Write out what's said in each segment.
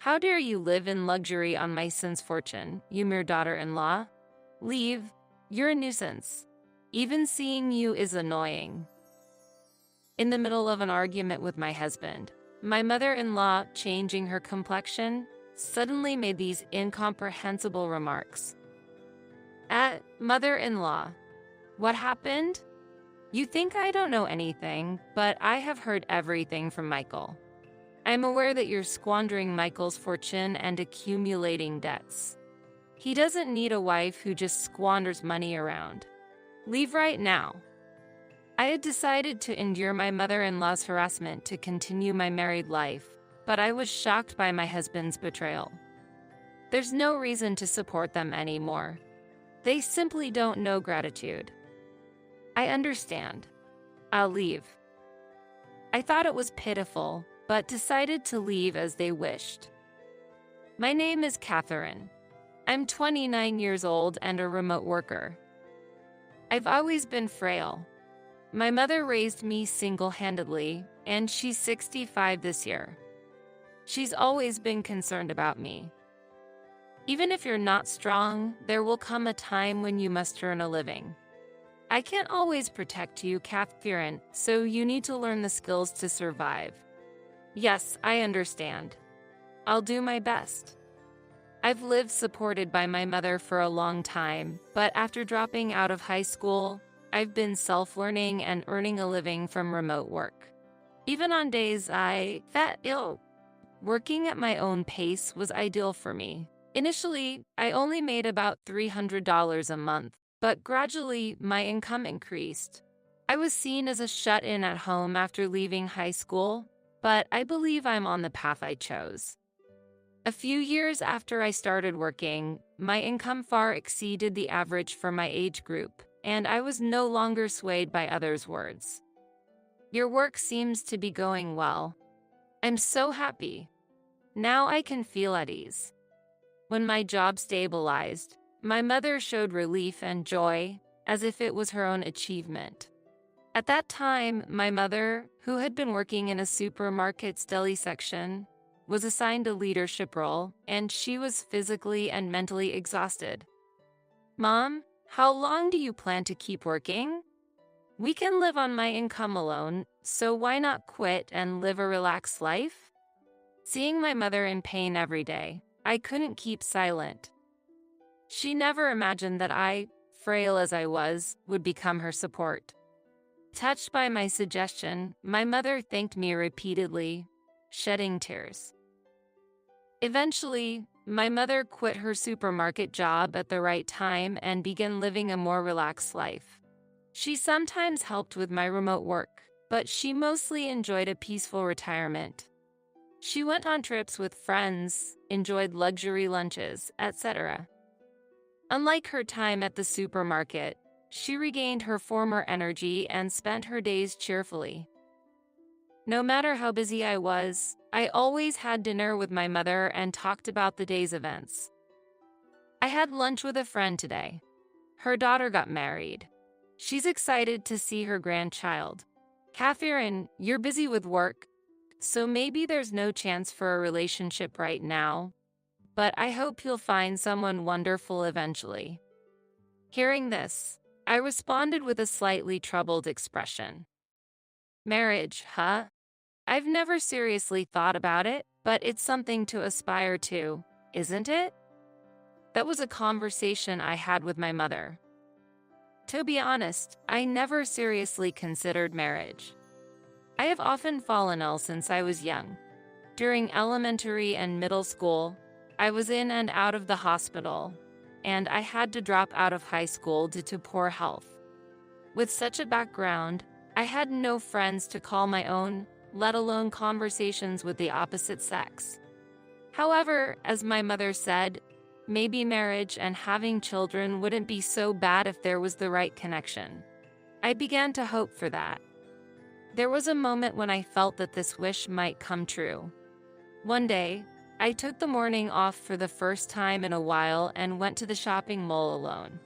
How dare you live in luxury on my son's fortune, you mere daughter-in-law? Leave. You're a nuisance. Even seeing you is annoying. In the middle of an argument with my husband, my mother-in-law, changing her complexion, suddenly made these incomprehensible remarks. Mother-in-law, what happened? You think I don't know anything, but I have heard everything from Michael. I'm aware that you're squandering Michael's fortune and accumulating debts. He doesn't need a wife who just squanders money around. Leave right now. I had decided to endure my mother-in-law's harassment to continue my married life, but I was shocked by my husband's betrayal. There's no reason to support them anymore. They simply don't know gratitude. I understand. I'll leave. I thought it was pitiful, but decided to leave as they wished. My name is Catherine. I'm 29 years old and a remote worker. I've always been frail. My mother raised me single-handedly, and she's 65 this year. She's always been concerned about me. Even if you're not strong, there will come a time when you must earn a living. I can't always protect you, Catherine, so you need to learn the skills to survive. Yes, I understand. I'll do my best. I've lived supported by my mother for a long time, but after dropping out of high school, I've been self-learning and earning a living from remote work. Even on days I felt ill, working at my own pace was ideal for me. Initially, I only made about $300 a month, but gradually my income increased. I was seen as a shut-in at home after leaving high school, but I believe I'm on the path I chose. A few years after I started working, my income far exceeded the average for my age group, and I was no longer swayed by others' words. Your work seems to be going well. I'm so happy. Now I can feel at ease. When my job stabilized, my mother showed relief and joy, as if it was her own achievement. At that time, my mother, who had been working in a supermarket's deli section, was assigned a leadership role, and she was physically and mentally exhausted. Mom, how long do you plan to keep working? We can live on my income alone, so why not quit and live a relaxed life? Seeing my mother in pain every day, I couldn't keep silent. She never imagined that I, frail as I was, would become her support. Touched by my suggestion, my mother thanked me repeatedly, shedding tears. Eventually, my mother quit her supermarket job at the right time and began living a more relaxed life. She sometimes helped with my remote work, but she mostly enjoyed a peaceful retirement. She went on trips with friends, enjoyed luxury lunches, etc. Unlike her time at the supermarket, she regained her former energy and spent her days cheerfully. No matter how busy I was, I always had dinner with my mother and talked about the day's events. I had lunch with a friend today. Her daughter got married. She's excited to see her grandchild. Catherine, you're busy with work, so maybe there's no chance for a relationship right now, but I hope you'll find someone wonderful eventually. Hearing this, I responded with a slightly troubled expression. Marriage, huh? I've never seriously thought about it, but it's something to aspire to, isn't it? That was a conversation I had with my mother. To be honest, I never seriously considered marriage. I have often fallen ill since I was young. During elementary and middle school, I was in and out of the hospital, and I had to drop out of high school due to poor health. With such a background, I had no friends to call my own, let alone conversations with the opposite sex. However, as my mother said, maybe marriage and having children wouldn't be so bad if there was the right connection. I began to hope for that. There was a moment when I felt that this wish might come true. One day, I took the morning off for the first time in a while and went to the shopping mall alone.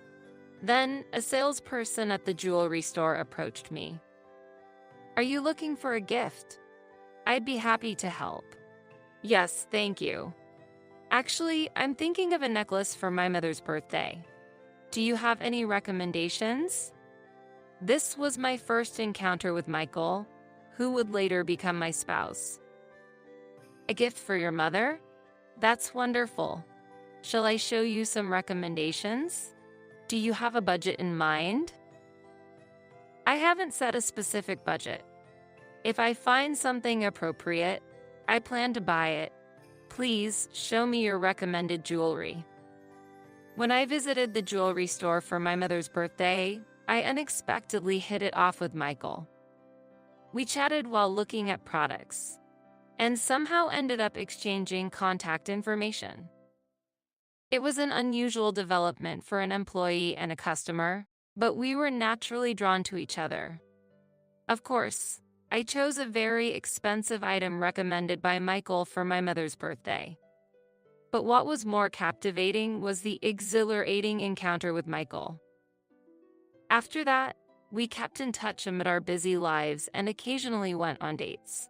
Then, a salesperson at the jewelry store approached me. Are you looking for a gift? I'd be happy to help. Yes, thank you. Actually, I'm thinking of a necklace for my mother's birthday. Do you have any recommendations? This was my first encounter with Michael, who would later become my spouse. A gift for your mother? That's wonderful. Shall I show you some recommendations? Do you have a budget in mind? I haven't set a specific budget. If I find something appropriate, I plan to buy it. Please show me your recommended jewelry. When I visited the jewelry store for my mother's birthday, I unexpectedly hit it off with Michael. We chatted while looking at products, and somehow ended up exchanging contact information. It was an unusual development for an employee and a customer, but we were naturally drawn to each other. Of course, I chose a very expensive item recommended by Michael for my mother's birthday. But what was more captivating was the exhilarating encounter with Michael. After that, we kept in touch amid our busy lives and occasionally went on dates.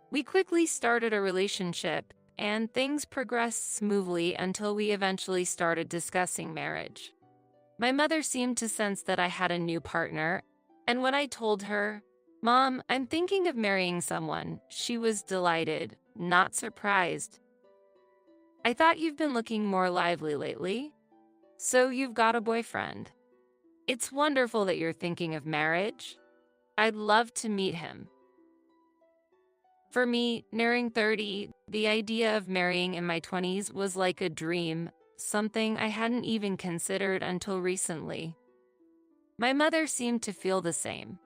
We quickly started a relationship, and things progressed smoothly until we eventually started discussing marriage. My mother seemed to sense that I had a new partner, and when I told her, "Mom, I'm thinking of marrying someone," she was delighted, not surprised. "I thought you've been looking more lively lately. So you've got a boyfriend. It's wonderful that you're thinking of marriage. I'd love to meet him." For me, nearing 30, the idea of marrying in my 20s was like a dream, something I hadn't even considered until recently. My mother seemed to feel the same.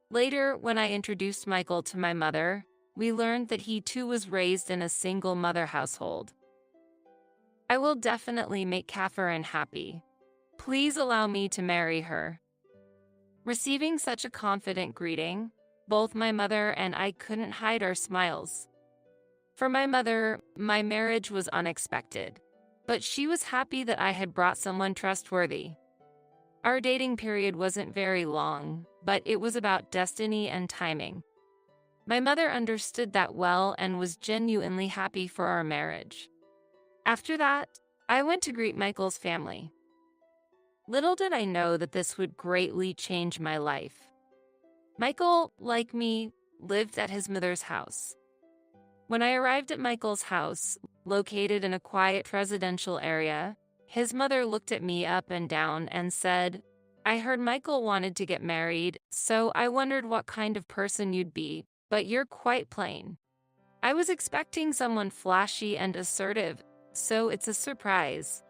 Later, when I introduced Michael to my mother, we learned that he too was raised in a single mother household. "I will definitely make Catherine happy. Please allow me to marry her." Receiving such a confident greeting, both my mother and I couldn't hide our smiles. For my mother, my marriage was unexpected, but she was happy that I had brought someone trustworthy. Our dating period wasn't very long, but it was about destiny and timing. My mother understood that well and was genuinely happy for our marriage. After that, I went to greet Michael's family. Little did I know that this would greatly change my life. Michael, like me, lived at his mother's house. When I arrived at Michael's house, located in a quiet residential area, his mother looked at me up and down and said, "I heard Michael wanted to get married, so I wondered what kind of person you'd be, but you're quite plain." I was expecting someone flashy and assertive, so it's a surprise.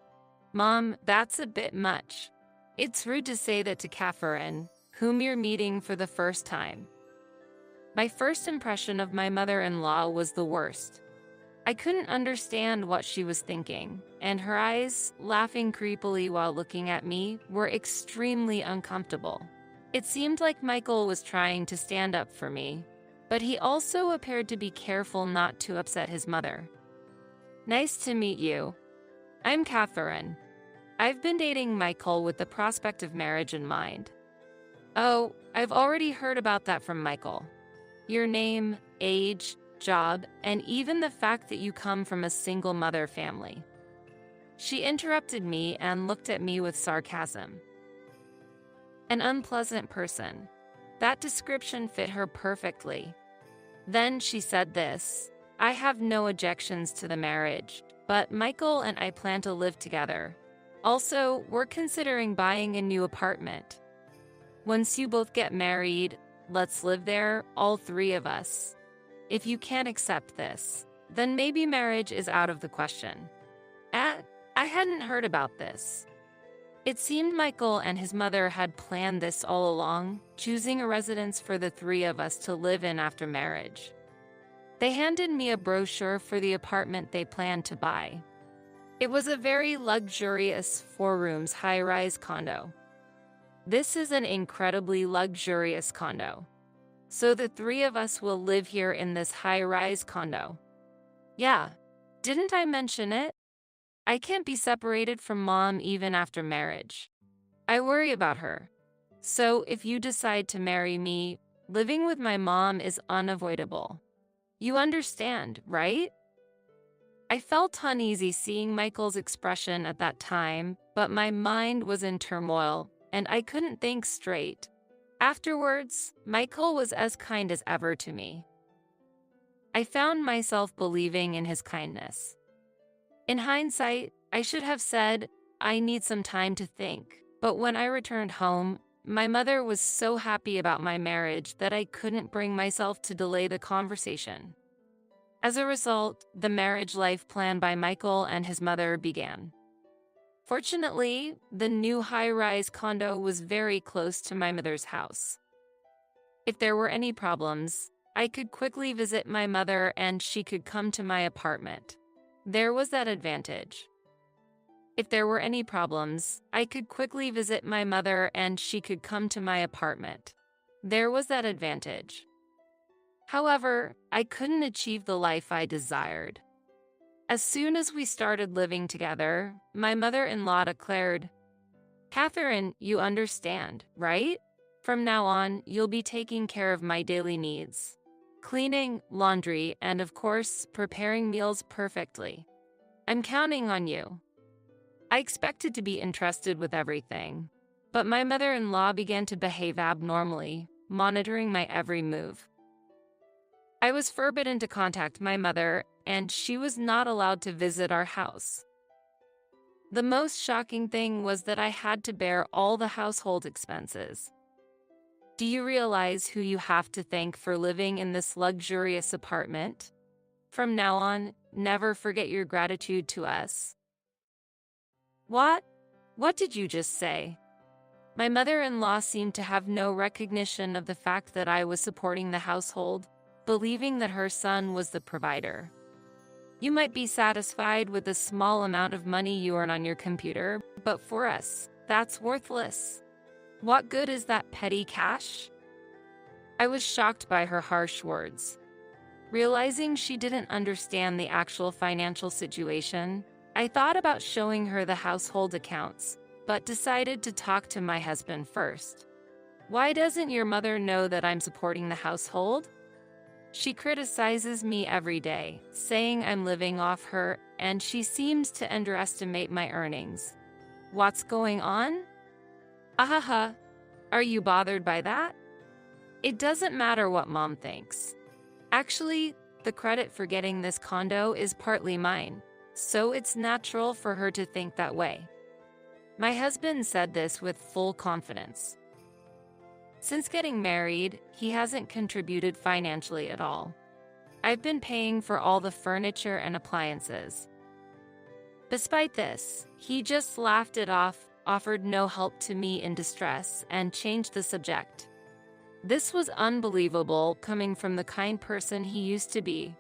"Mom, that's a bit much. It's rude to say that to Catherine, whom you're meeting for the first time." My first impression of my mother-in-law was the worst. I couldn't understand what she was thinking, and her eyes, laughing creepily while looking at me, were extremely uncomfortable. It seemed like Michael was trying to stand up for me, but he also appeared to be careful not to upset his mother. "Nice to meet you. I'm Catherine. I've been dating Michael with the prospect of marriage in mind." "Oh, I've already heard about that from Michael. Your name, age, job, and even the fact that you come from a single mother family." She interrupted me and looked at me with sarcasm. An unpleasant person. That description fit her perfectly. Then she said this, "I have no objections to the marriage, but Michael and I plan to live together. Also, we're considering buying a new apartment. Once you both get married, let's live there, all three of us. If you can't accept this, then maybe marriage is out of the question." I hadn't heard about this. It seemed Michael and his mother had planned this all along, choosing a residence for the three of us to live in after marriage. They handed me a brochure for the apartment they planned to buy. It was a very luxurious 4-room high-rise condo. "This is an incredibly luxurious condo. So the three of us will live here in this high-rise condo." "Yeah, didn't I mention it? I can't be separated from Mom even after marriage. I worry about her. So if you decide to marry me, living with my mom is unavoidable. You understand, right?" I felt uneasy seeing Michael's expression at that time, but my mind was in turmoil, and I couldn't think straight. Afterwards, Michael was as kind as ever to me. I found myself believing in his kindness. In hindsight, I should have said, I need some time to think, but when I returned home, my mother was so happy about my marriage that I couldn't bring myself to delay the conversation. As a result, the marriage life plan by Michael and his mother began. Fortunately, the new high-rise condo was very close to my mother's house. If there were any problems, I could quickly visit my mother and she could come to my apartment. There was that advantage. If there were any problems, I could quickly visit my mother and she could come to my apartment. There was that advantage. However, I couldn't achieve the life I desired. As soon as we started living together, my mother-in-law declared, "Catherine, you understand, right? From now on, you'll be taking care of my daily needs. Cleaning, laundry, and of course, preparing meals perfectly. I'm counting on you." I expected to be entrusted with everything, but my mother-in-law began to behave abnormally, monitoring my every move. I was forbidden to contact my mother, and she was not allowed to visit our house. The most shocking thing was that I had to bear all the household expenses. Do you realize who you have to thank for living in this luxurious apartment? From now on, never forget your gratitude to us. What? What did you just say? My mother-in-law seemed to have no recognition of the fact that I was supporting the household, believing that her son was the provider. You might be satisfied with the small amount of money you earn on your computer, but for us, that's worthless. What good is that petty cash? I was shocked by her harsh words. Realizing she didn't understand the actual financial situation, I thought about showing her the household accounts, but decided to talk to my husband first. Why doesn't your mother know that I'm supporting the household? She criticizes me every day, saying I'm living off her, and she seems to underestimate my earnings. What's going on? Ahaha, are you bothered by that? It doesn't matter what Mom thinks. Actually, the credit for getting this condo is partly mine, so it's natural for her to think that way. My husband said this with full confidence. Since getting married, he hasn't contributed financially at all. I've been paying for all the furniture and appliances. Despite this, he just laughed it off, offered no help to me in distress, and changed the subject. This was unbelievable coming from the kind person he used to be.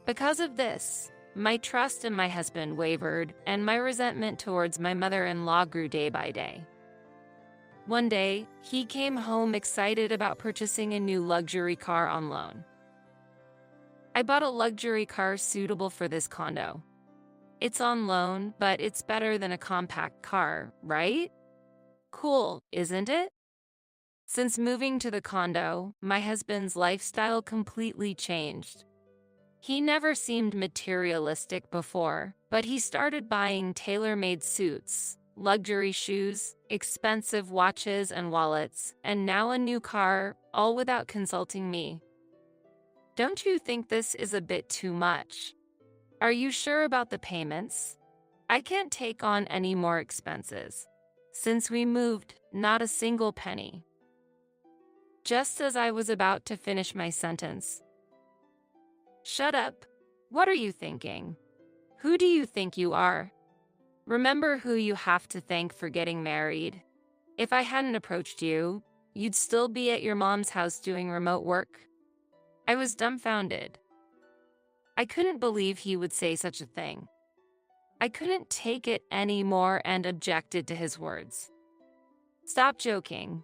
Because of this, my trust in my husband wavered, and my resentment towards my mother-in-law grew day by day. One day, he came home excited about purchasing a new luxury car on loan. I bought a luxury car suitable for this condo. It's on loan, but it's better than a compact car, right? Cool, isn't it? Since moving to the condo, my husband's lifestyle completely changed. He never seemed materialistic before, but he started buying tailor-made suits, luxury shoes, expensive watches and wallets, and now a new car, all without consulting me. Don't you think this is a bit too much? Are you sure about the payments? I can't take on any more expenses. Since we moved, not a single penny. Just as I was about to finish my sentence. Shut up. What are you thinking? Who do you think you are? Remember who you have to thank for getting married. If I hadn't approached you, you'd still be at your mom's house doing remote work. I was dumbfounded. I couldn't believe he would say such a thing. I couldn't take it anymore and objected to his words. Stop joking.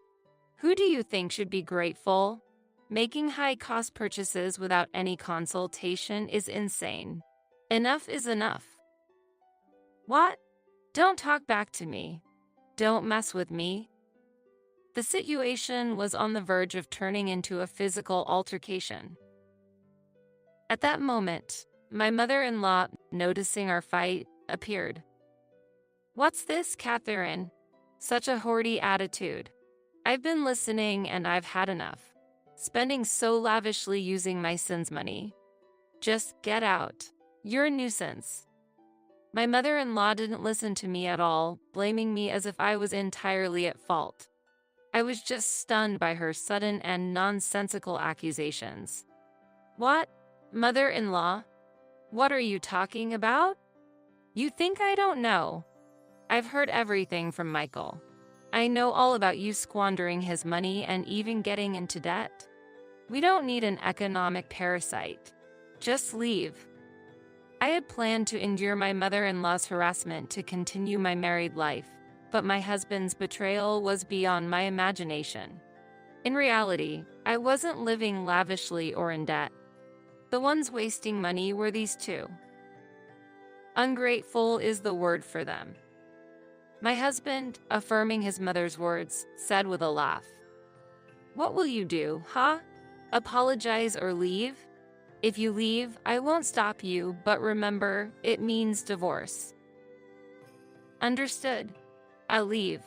Who do you think should be grateful? Making high-cost purchases without any consultation is insane. Enough is enough. What? Don't talk back to me. Don't mess with me. The situation was on the verge of turning into a physical altercation. At that moment, my mother-in-law noticing our fight, appeared. "What's this, Catherine? Such a hoardy attitude. I've been listening and I've had enough. Spending so lavishly using my son's money. Just get out. You're a nuisance." My mother-in-law didn't listen to me at all, blaming me as if I was entirely at fault. I was just stunned by her sudden and nonsensical accusations. "What? Mother-in-law? What are you talking about? You think I don't know? I've heard everything from Michael. I know all about you squandering his money and even getting into debt. We don't need an economic parasite. Just leave." I had planned to endure my mother-in-law's harassment to continue my married life, but my husband's betrayal was beyond my imagination. In reality, I wasn't living lavishly or in debt. The ones wasting money were these two. Ungrateful is the word for them. My husband, affirming his mother's words, said with a laugh, "What will you do, huh? Apologize or leave? If you leave, I won't stop you, but remember, it means divorce." "Understood. I'll leave.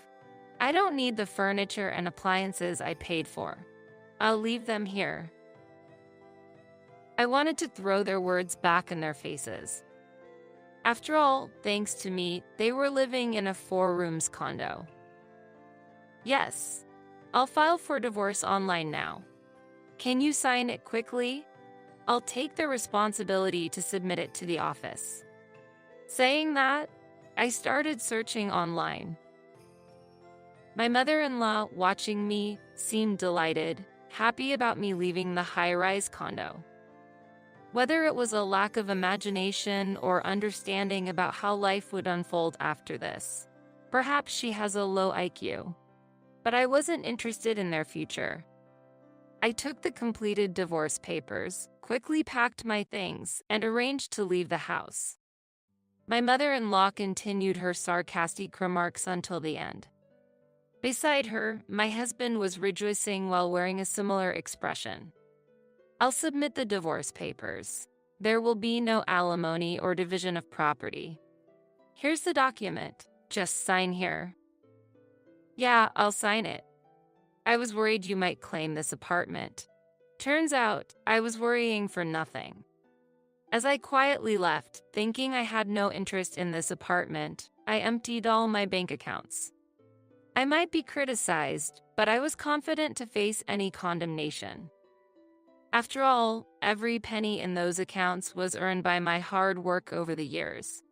I don't need the furniture and appliances I paid for. I'll leave them here." I wanted to throw their words back in their faces. After all, thanks to me, they were living in a 4-rooms condo. "Yes. I'll file for divorce online now. Can you sign it quickly? I'll take the responsibility to submit it to the office." Saying that, I started searching online. My mother-in-law, watching me, seemed delighted, happy about me leaving the high-rise condo. Whether it was a lack of imagination or understanding about how life would unfold after this, perhaps she has a low IQ. But I wasn't interested in their future. I took the completed divorce papers, quickly packed my things, and arranged to leave the house. My mother-in-law continued her sarcastic remarks until the end. Beside her, my husband was rejoicing while wearing a similar expression. "I'll submit the divorce papers. There will be no alimony or division of property. Here's the document. Just sign here." "Yeah, I'll sign it. I was worried you might claim this apartment." Turns out, I was worrying for nothing. As I quietly left, thinking I had no interest in this apartment, I emptied all my bank accounts. I might be criticized, but I was confident to face any condemnation. After all, every penny in those accounts was earned by my hard work over the years.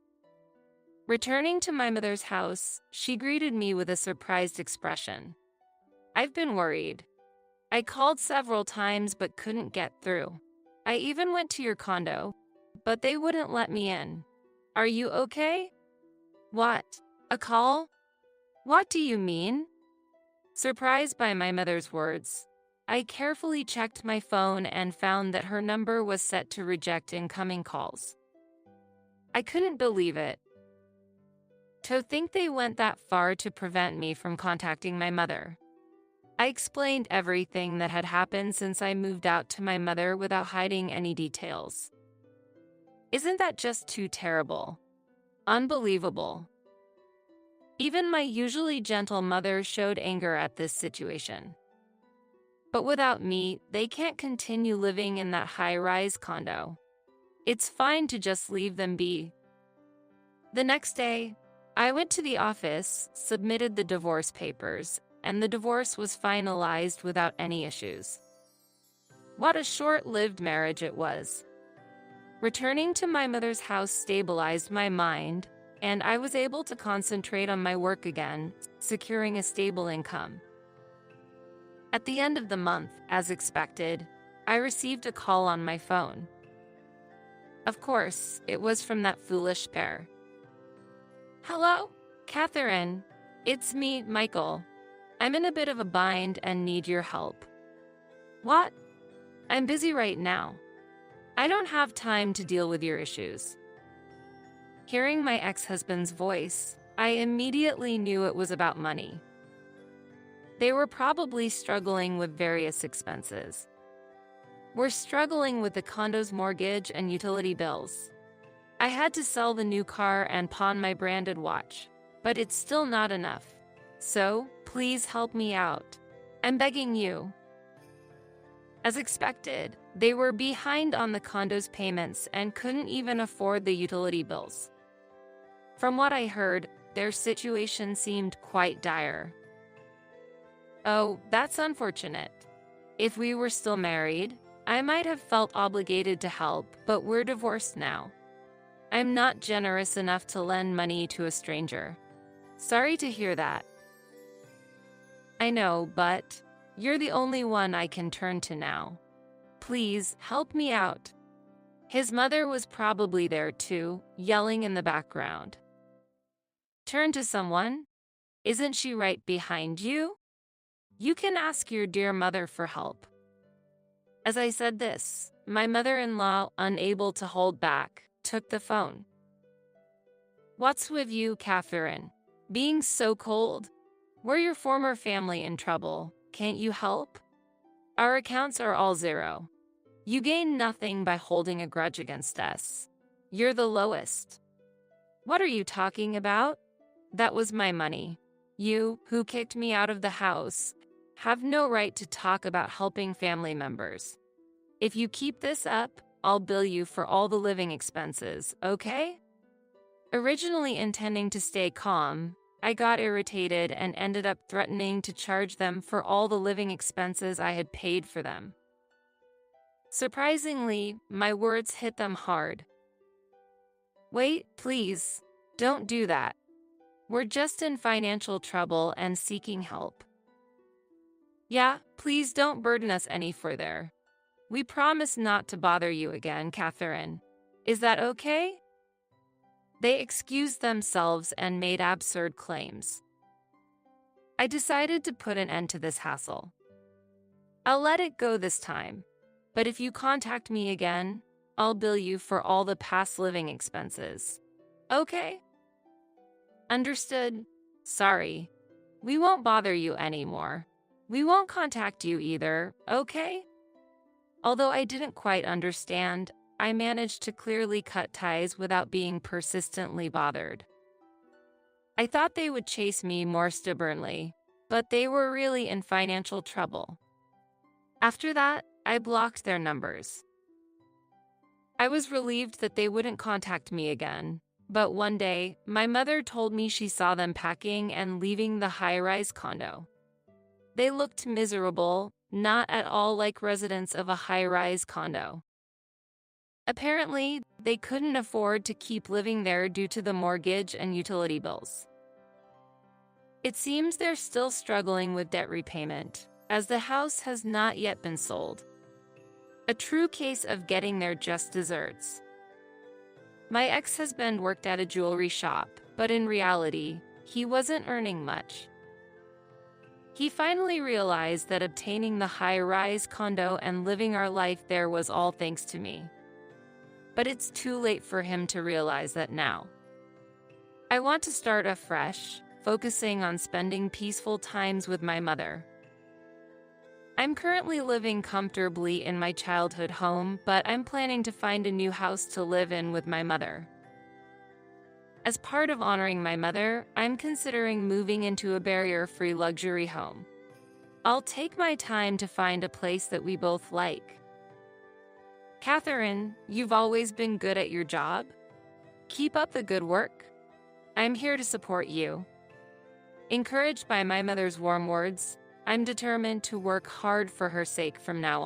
Returning to my mother's house, she greeted me with a surprised expression. "I've been worried. I called several times but couldn't get through. I even went to your condo, but they wouldn't let me in. Are you okay?" "What? A call? What do you mean?" Surprised by my mother's words, I carefully checked my phone and found that her number was set to reject incoming calls. I couldn't believe it. To think they went that far to prevent me from contacting my mother. I explained everything that had happened since I moved out to my mother without hiding any details. Isn't that just too terrible? Unbelievable. Even my usually gentle mother showed anger at this situation. But without me, they can't continue living in that high-rise condo. It's fine to just leave them be. The next day, I went to the office, submitted the divorce papers, and the divorce was finalized without any issues. What a short-lived marriage it was. Returning to my mother's house stabilized my mind, and I was able to concentrate on my work again, securing a stable income. At the end of the month, as expected, I received a call on my phone. Of course, it was from that foolish pair. "Hello, Catherine. It's me, Michael. I'm in a bit of a bind and need your help." "What?" "I'm busy right now. I don't have time to deal with your issues." Hearing my ex-husband's voice, I immediately knew it was about money. They were probably struggling with various expenses. We're struggling with the condo's mortgage and utility bills. I had to sell the new car and pawn my branded watch, but it's still not enough. So, please help me out. I'm begging you. As expected, they were behind on the condo's payments and couldn't even afford the utility bills. From what I heard, their situation seemed quite dire. Oh, that's unfortunate. If we were still married, I might have felt obligated to help, but we're divorced now. I'm not generous enough to lend money to a stranger. Sorry to hear that. I know, but you're the only one I can turn to now. Please, help me out. His mother was probably there too, yelling in the background. Turn to someone? Isn't she right behind you? You can ask your dear mother for help. As I said this, my mother-in-law, unable to hold back, took the phone. What's with you, Catherine? Being so cold? We're your former family in trouble. Can't you help? Our accounts are all zero. You gain nothing by holding a grudge against us. You're the lowest. What are you talking about? That was my money. You, who kicked me out of the house, have no right to talk about helping family members. If you keep this up, I'll bill you for all the living expenses, okay? Originally intending to stay calm, I got irritated and ended up threatening to charge them for all the living expenses I had paid for them. Surprisingly, my words hit them hard. Wait, please, don't do that. We're just in financial trouble and seeking help. Yeah, please don't burden us any further. We promise not to bother you again, Catherine. Is that okay? They excused themselves and made absurd claims. I decided to put an end to this hassle. I'll let it go this time, but if you contact me again, I'll bill you for all the past living expenses. Okay? Understood? Sorry. We won't bother you anymore. We won't contact you either, okay? Although I didn't quite understand, I managed to clearly cut ties without being persistently bothered. I thought they would chase me more stubbornly, but they were really in financial trouble. After that, I blocked their numbers. I was relieved that they wouldn't contact me again, but one day, my mother told me she saw them packing and leaving the high-rise condo. They looked miserable, not at all like residents of a high-rise condo. Apparently, they couldn't afford to keep living there due to the mortgage and utility bills. It seems they're still struggling with debt repayment, as the house has not yet been sold. A true case of getting their just desserts. My ex-husband worked at a jewelry shop, but in reality, he wasn't earning much. He finally realized that obtaining the high-rise condo and living our life there was all thanks to me. But it's too late for him to realize that now. I want to start afresh, focusing on spending peaceful times with my mother. I'm currently living comfortably in my childhood home, but I'm planning to find a new house to live in with my mother. As part of honoring my mother, I'm considering moving into a barrier-free luxury home. I'll take my time to find a place that we both like. Catherine, you've always been good at your job. Keep up the good work. I'm here to support you. Encouraged by my mother's warm words, I'm determined to work hard for her sake from now on.